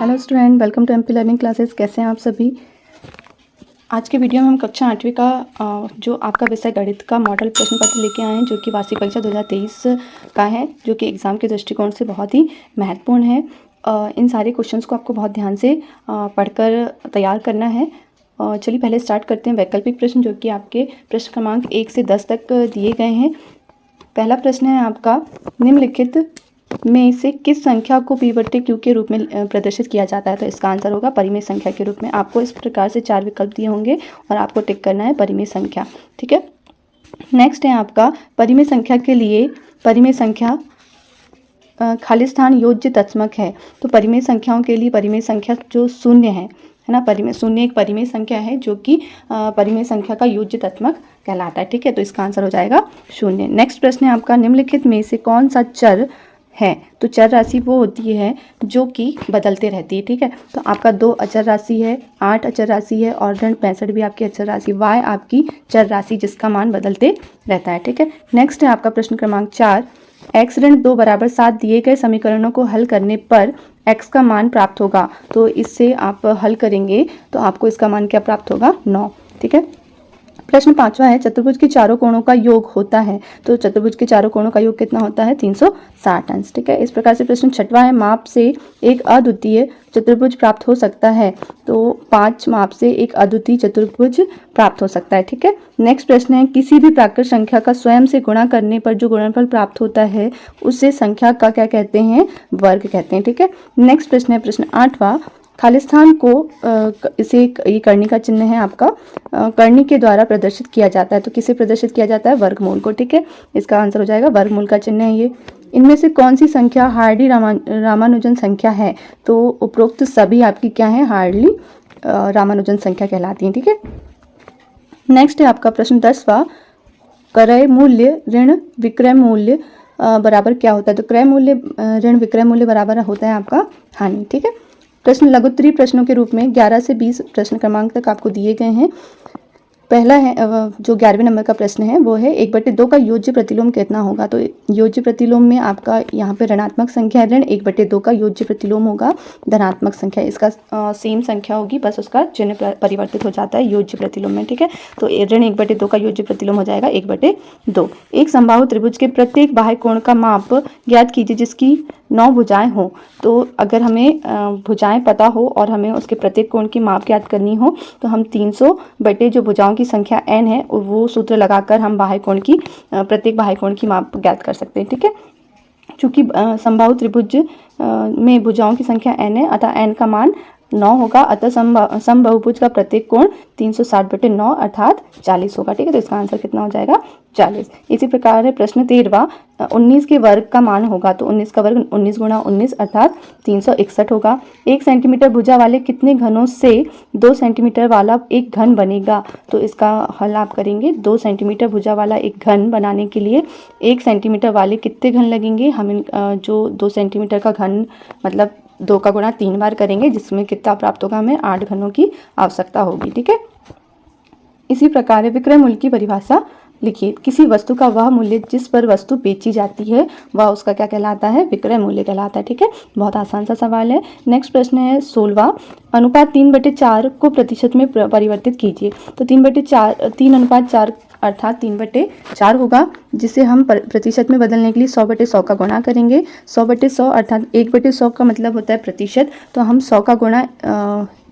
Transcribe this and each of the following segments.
Hello student, welcome to MP learning classes. कैसे हैं आप सभी। आज के वीडियो में हम कक्षा 8वीं का जो आपका विषय गणित का मॉडल प्रश्न पत्र लेके आए हैं, जो कि वार्षिक परीक्षा 2023 का है, जो कि एग्ज़ाम के दृष्टिकोण से बहुत ही महत्वपूर्ण है। इन सारे क्वेश्चंस को आपको बहुत ध्यान से पढ़कर तैयार करना है। चलिए पहले स्टार्ट करते हैं वैकल्पिक प्रश्न, जो कि आपके प्रश्न क्रमांक 1 से 10 तक दिए गए हैं। पहला प्रश्न है आपका, निम्नलिखित में से किस संख्या को p/q के रूप में प्रदर्शित किया जाता है। तो इसका आंसर होगा परिमेय संख्या के रूप में। आपको इस प्रकार से 4 विकल्प दिए होंगे और आपको टिक करना है परिमेय संख्या। ठीक है। नेक्स्ट है आपका, परिमेय संख्या के लिए परिमेय संख्या खाली स्थान योज्य तत्समक है। तो परिमेय संख्याओं के लिए परिमेय संख्या जो शून्य है ना, परिमेय शून्य एक परिमेय संख्या है, जो कि परिमेय संख्या का योज्य तत्समक कहलाता है। ठीक है, तो इसका आंसर हो जाएगा शून्य। नेक्स्ट प्रश्न है आपका, निम्नलिखित में से कौन सा चर है। तो चर राशि वो होती है जो कि बदलते रहती है। ठीक है, तो आपका 2 अचर राशि है, 8 अचर राशि है और ऋण 65 भी आपकी अचर राशि, y आपकी चर राशि जिसका मान बदलते रहता है। ठीक है। नेक्स्ट है आपका प्रश्न क्रमांक 4, x ऋण 2 बराबर 7 दिए गए समीकरणों को हल करने पर x का मान प्राप्त होगा। तो इससे आप हल करेंगे तो आपको इसका मान क्या प्राप्त होगा, 9। ठीक है। प्रश्न 5वां है, चतुर्भुज के चारों कोणों का योग होता है। तो चतुर्भुज के चारों कोणों का योग कितना होता है, 360 अंश। ठीक है। इस प्रकार से प्रश्न 6वां है, माप से एक अद्वितीय चतुर्भुज प्राप्त हो सकता है। तो 5 माप से एक अद्वितीय चतुर्भुज प्राप्त हो सकता है। ठीक है। नेक्स्ट प्रश्न है, किसी भी प्राकृत संख्या का स्वयं से गुणा करने पर जो गुणनफल प्राप्त होता है उसे संख्या का क्या कहते हैं, वर्ग कहते हैं। ठीक है। नेक्स्ट प्रश्न है प्रश्न 8वां, खालिस्तान को इसे ये करनी का चिन्ह है आपका, करनी के द्वारा प्रदर्शित किया जाता है। तो किसे प्रदर्शित किया जाता है, वर्गमूल को। ठीक है, इसका आंसर हो जाएगा वर्गमूल का चिन्ह है ये। इनमें से कौन सी संख्या हार्डी रामानुजन संख्या है। तो उपरोक्त सभी आपकी क्या है, हार्डली रामानुजन संख्या कहलाती है। ठीक है। नेक्स्ट है आपका प्रश्न 10वां, क्रय मूल्य ऋण विक्रय मूल्य बराबर क्या होता है। तो क्रय मूल्य ऋण विक्रय मूल्य बराबर होता है आपका हानि। ठीक है। प्रश्न लघुत्तरीय प्रश्नों के रूप में 11 से 20 प्रश्न क्रमांक तक आपको दिए गए हैं। पहला है जो 11वें नंबर का प्रश्न है वो है, 1/2 का योज्य प्रतिलोम कितना होगा। तो योज्य प्रतिलोम में आपका यहाँ पे ऋणात्मक संख्या है, ऋण 1/2 का योज्य प्रतिलोम होगा धनात्मक संख्या। इसका सेम संख्या होगी, बस उसका चिन्ह परिवर्तित हो जाता है योज्य प्रतिलोम में। ठीक है, तो ऋण 1/2 का योज्य प्रतिलोम हो जाएगा 1/2। एक समबाहु त्रिभुज के प्रत्येक बाह्य कोण का माप ज्ञात कीजिए जिसकी 9 भुजाएं हो। तो अगर हमें भुजाएं पता हो और हमें उसके प्रत्येक कोण की माप ज्ञात करनी हो तो हम 300 बटे जो भुजाओं की संख्या n है वो सूत्र लगाकर हम बाह्य कोण की प्रत्येक बाह्य कोण की माप ज्ञात कर सकते हैं। ठीक है, चूंकि समबाहु त्रिभुज में भुजाओं की संख्या n है अतः n का मान 9 होगा, अतः समबाहुभुज का प्रत्येक कोण 360/9 अर्थात 40 होगा। ठीक है, तो इसका आंसर कितना हो जाएगा, 40। इसी प्रकार है प्रश्न 13वां, 19 के वर्ग का मान होगा। तो 19 का वर्ग 19 × 19 अर्थात 361 होगा। 1 सेंटीमीटर भुजा वाले कितने घनों से 2 सेंटीमीटर वाला एक घन बनेगा। तो इसका हल आप करेंगे, 2 सेंटीमीटर भुजा वाला एक घन बनाने के लिए 1 सेंटीमीटर वाले कितने घन लगेंगे। हम जो 2 सेंटीमीटर का घन मतलब 2 का गुणा 3 बार करेंगे, जिसमें कितना प्राप्त होगा, हमें 8 घनों की आवश्यकता होगी। ठीक है। इसी प्रकार विक्रय मूल्य की परिभाषा लिखिए। किसी वस्तु का वह मूल्य जिस पर वस्तु बेची जाती है वह उसका क्या कहलाता है, विक्रय मूल्य कहलाता है। ठीक है, बहुत आसान सा सवाल है। नेक्स्ट प्रश्न है 16वां, अनुपात 3/4 को प्रतिशत में परिवर्तित कीजिए। तो 3/4 अर्थात 3/4 होगा, जिसे हम प्रतिशत में बदलने के लिए 100/100 का गुणा करेंगे। 100/100 अर्थात 1/100 का मतलब होता है प्रतिशत, तो हम 100 का गुणा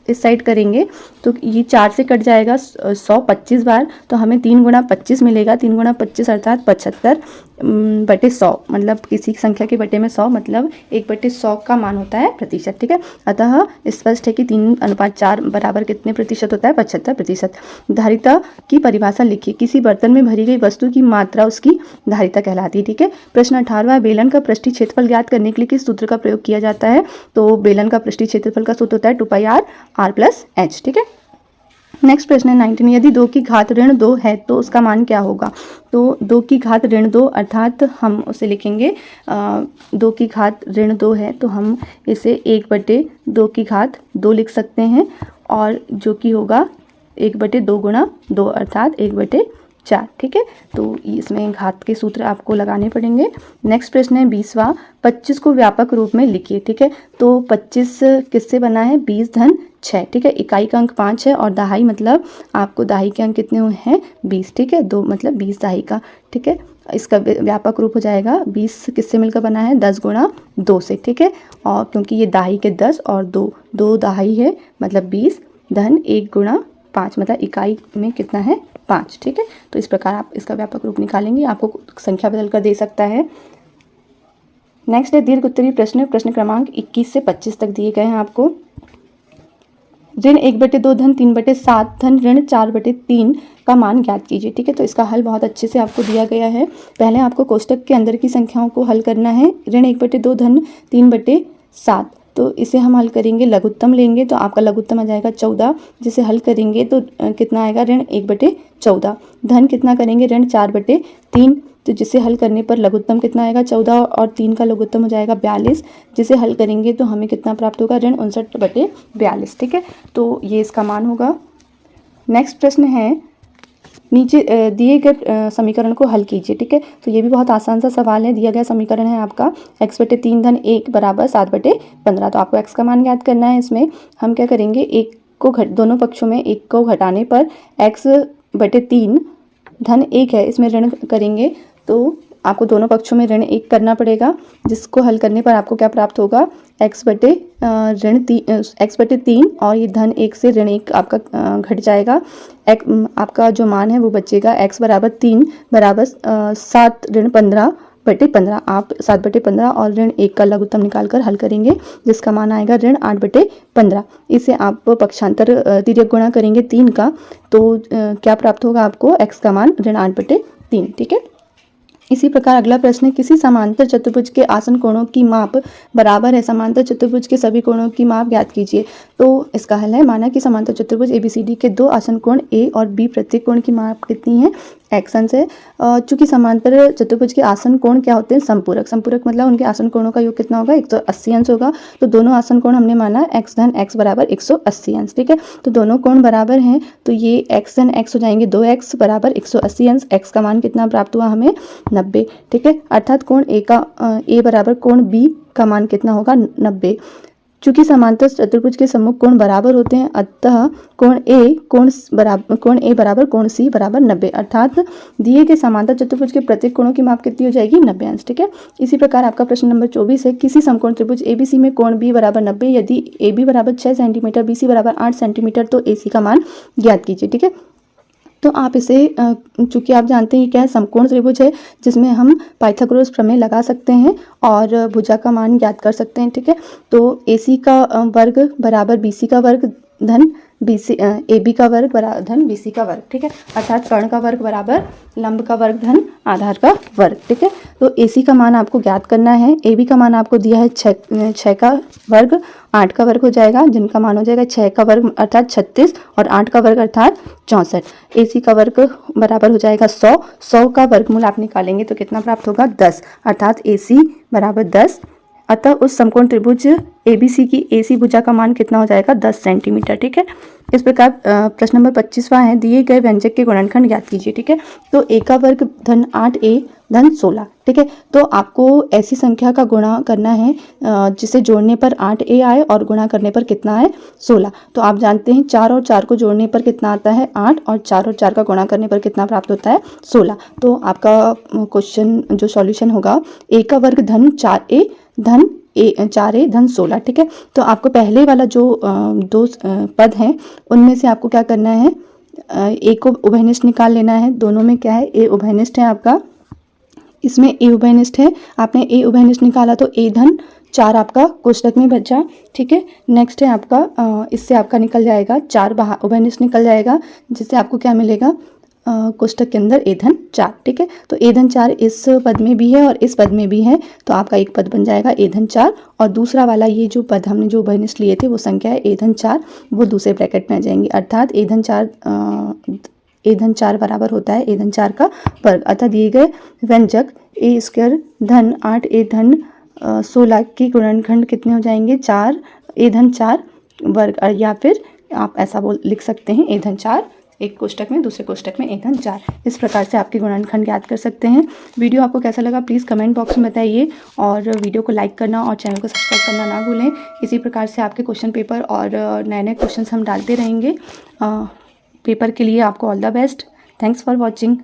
इस साइड करेंगे तो ये 4 से कट जाएगा 100 25 बार, तो हमें 3 × 25 मिलेगा। 3 × 25 अर्थात 75/100, मतलब किसी संख्या के बटे में 100 मतलब 1/100 का मान होता है प्रतिशत। ठीक है, अतः स्पष्ट है कि 3/4 बराबर कितने प्रतिशत होता है, 75%। धारिता की परिभाषा लिखिए। किसी बर्तन में भरी गई वस्तु की मात्रा उसकी धारिता कहलाती है। ठीक है। प्रश्न 18वां, बेलन का पृष्ठीय क्षेत्रफल ज्ञात करने के लिए किस सूत्र का प्रयोग किया जाता है। तो बेलन का पृष्ठीय क्षेत्रफल का सूत्र होता है 2πr r+h। ठीक है। नेक्स्ट प्रश्न है 19, यदि 2 की घात ऋण 2 है तो उसका मान क्या होगा। तो 2 की घात ऋण 2 अर्थात हम उसे लिखेंगे 2 की घात ऋण 2 है तो हम इसे 1/2 की घात 2 लिख सकते हैं, और जो कि होगा 1/2 × 2 अर्थात 1/2 4, ठीक है। तो इसमें घात के सूत्र आपको लगाने पड़ेंगे। नेक्स्ट प्रश्न है 20वां, 25 को व्यापक रूप में लिखिए, ठीक है। तो 25 किससे बना है, 20 धन 6, ठीक है। इकाई का अंक 5 है और दहाई मतलब आपको दहाई के अंक कितने हुए हैं, 20, ठीक है। 2 मतलब 20 दहाई का, ठीक है। इसका व्यापक रूप हो जाएगा 20 किससे मिलकर बना है, 10 गुणा 2 से, ठीक है। और क्योंकि ये दहाई के 10 और 2 दहाई है मतलब 20 धन 1 गुणा 5 मतलब इकाई में कितना है, 5, ठीक है। तो इस प्रकार आप इसका व्यापक रूप निकालेंगे, आपको संख्या बदल कर दे सकता है। नेक्स्ट है दीर्घ उत्तरीय प्रश्न, प्रश्न क्रमांक 21 से 25 तक दिए गए हैं आपको। ऋण 1/2 धन 3/7 धन ऋण 4/3 का मान ज्ञात कीजिए, ठीक है। तो इसका हल बहुत अच्छे से आपको दिया गया है। पहले आपको कोष्टक के अंदर की संख्याओं को हल करना है। ऋण 1/2 धन 3/7, तो इसे हम हल करेंगे, लघुत्तम लेंगे तो आपका लघुत्तम आ जाएगा 14, जिसे हल करेंगे तो कितना आएगा, ऋण 1/14। धन कितना करेंगे, ऋण 4/3, तो जिसे हल करने पर लघुत्तम कितना आएगा, 14 और 3 का लघुत्तम हो जाएगा 42, जिसे हल करेंगे तो हमें कितना प्राप्त होगा, ऋण 59/42, ठीक है। तो ये इसका मान होगा। नेक्स्ट प्रश्न है, नीचे दिए गए समीकरण को हल कीजिए, ठीक है। तो ये भी बहुत आसान सा सवाल है। दिया गया समीकरण है आपका x/3 धन 1 बराबर 7/15। तो आपको x का मान ज्ञात करना है। इसमें हम क्या करेंगे, एक को दोनों पक्षों में 1 को घटाने पर x/3 धन 1 है, इसमें ऋण करेंगे तो आपको दोनों पक्षों में ऋण 1 करना पड़ेगा, जिसको हल करने पर आपको क्या प्राप्त होगा, x/3 और ये धन 1 से ऋण 1 आपका घट जाएगा। आपका जो मान है वो बचेगा x बराबर 3 बराबर 7 ऋण 15/15। आप 7/15 और ऋण 1 का लघुत्तम निकाल कर हल करेंगे, जिसका मान आएगा ऋण 8/15। इसे आप पक्षांतर तिर्यक गुणा करेंगे 3 का, तो क्या प्राप्त होगा आपको, x का मान ऋण 8/3, ठीक है। इसी प्रकार अगला प्रश्न है, किसी समांतर चतुर्भुज के आसन कोणों की माप बराबर है समांतर चतुर्भुज के सभी कोणों की माप ज्ञात कीजिए। तो इसका हल है, माना कि समांतर चतुर्भुज ABCD के 2 आसन कोण A और B प्रत्येक कोण की माप कितनी है, एक्शन से। चूंकि समांतर चतुर्भुज के आसन कोण क्या होते हैं, संपूरक। संपूरक मतलब उनके आसन कोणों का योग कितना होगा, 180 अंश होगा। तो दोनों आसन कोण हमने माना x धन x बराबर 180 अंश, ठीक है। तो दोनों कोण बराबर हैं, तो ये x धन x हो जाएंगे 2x बराबर 180 अंश। x का मान कितना प्राप्त हुआ हमें, 90, ठीक है। अर्थात कोण A बराबर कोण B का मान कितना होगा, 90। चूंकि समांतर चतुर्भुज के सम्मुख कोण बराबर होते हैं, अतः कोण A बराबर कोण C बराबर 90। अर्थात दिए गए समांतर चतुर्भुज के प्रत्येक कोणों की माप कितनी हो जाएगी, 90 अंश, ठीक है। इसी प्रकार आपका प्रश्न नंबर 24 है, किसी समकोण त्रिभुज ABC में कोण B बराबर 90, यदि AB बराबर 6 सेंटीमीटर, BC बराबर 8 सेंटीमीटर, तो AC का मान ज्ञात कीजिए, ठीक है। तो आप इसे चूंकि आप जानते हैं क्या है, समकोण त्रिभुज है, जिसमें हम पाइथागोरस प्रमेय लगा सकते हैं और भुजा का मान ज्ञात कर सकते हैं, ठीक है। तो AC का वर्ग बराबर BC का वर्ग धन AB का वर्ग धन BC का वर्ग, ठीक है। अर्थात कर्ण का वर्ग बराबर लंब का वर्ग धन आधार का वर्ग, ठीक है। तो AC का मान आपको ज्ञात करना है। AB का मान आपको दिया है 6 का वर्ग 8 का वर्ग हो जाएगा, जिनका मान हो जाएगा 6 का वर्ग अर्थात 36 और 8 का वर्ग अर्थात 64। AC का वर्ग बराबर हो जाएगा 100 का वर्गमूल आप निकालेंगे तो कितना प्राप्त होगा, 10। अर्थात AC बराबर 10। अतः उस समकोण त्रिभुज ABC की AC भुजा का मान कितना हो जाएगा, 10 सेंटीमीटर, ठीक है। इस प्रकार प्रश्न नंबर 25वां है, दिए गए व्यंजक के गुणनखंड ज्ञात कीजिए, ठीक है। तो A का वर्ग धन 8A धन 16, ठीक है। तो आपको ऐसी संख्या का गुणा करना है जिसे जोड़ने पर 8A आए और गुणा करने पर कितना आए, 16। तो आप जानते हैं 4 और 4 को जोड़ने पर कितना आता है, 8, और 4 और 4 का गुणा करने पर कितना प्राप्त होता है, 16। तो आपका क्वेश्चन जो सॉल्यूशन होगा, A का वर्ग धन 4A धन 4A धन 16, ठीक है। तो आपको पहले वाला जो 2 पद हैं उनमें से आपको क्या करना है, A को उभयनिष्ठ निकाल लेना है। दोनों में क्या है, A उभयनिष्ठ है आपका, इसमें A उभयनिष्ठ है। आपने A उभयनिष्ठ निकाला तो A धन 4 आपका कोष्टक में बचा, ठीक है। नेक्स्ट है आपका इससे आपका निकल जाएगा 4 बाहर उभयनिष्ठ निकल जाएगा, जिससे आपको क्या मिलेगा, कोष्टक के अंदर A धन 4, ठीक है। तो A धन 4 इस पद में भी है और इस पद में भी है, तो आपका एक पद बन जाएगा A धन 4, और दूसरा वाला ये जो पद हमने जो उभयनिष्ठ लिए थे वो संख्या है A धन 4, वो दूसरे ब्रैकेट में आ जाएंगी। अर्थात A धन 4 बराबर होता है A धन 4 का वर्ग। अतः दिए गए व्यंजक A स्क्वायर धन 8A धन 16 के गुणनखंड कितने हो जाएंगे, 4A धन 4 वर्ग, या फिर आप ऐसा लिख सकते हैं A धन 4 एक कोष्टक में, दूसरे कोष्टक में 1 घन 4। इस प्रकार से आपके गुणनखंड ज्ञात कर सकते हैं। वीडियो आपको कैसा लगा प्लीज़ कमेंट बॉक्स में बताइए और वीडियो को लाइक करना और चैनल को सब्सक्राइब करना ना भूलें। इसी प्रकार से आपके क्वेश्चन पेपर और नए नए क्वेश्चन हम डालते रहेंगे। पेपर के लिए आपको all the best. Thanks for watching.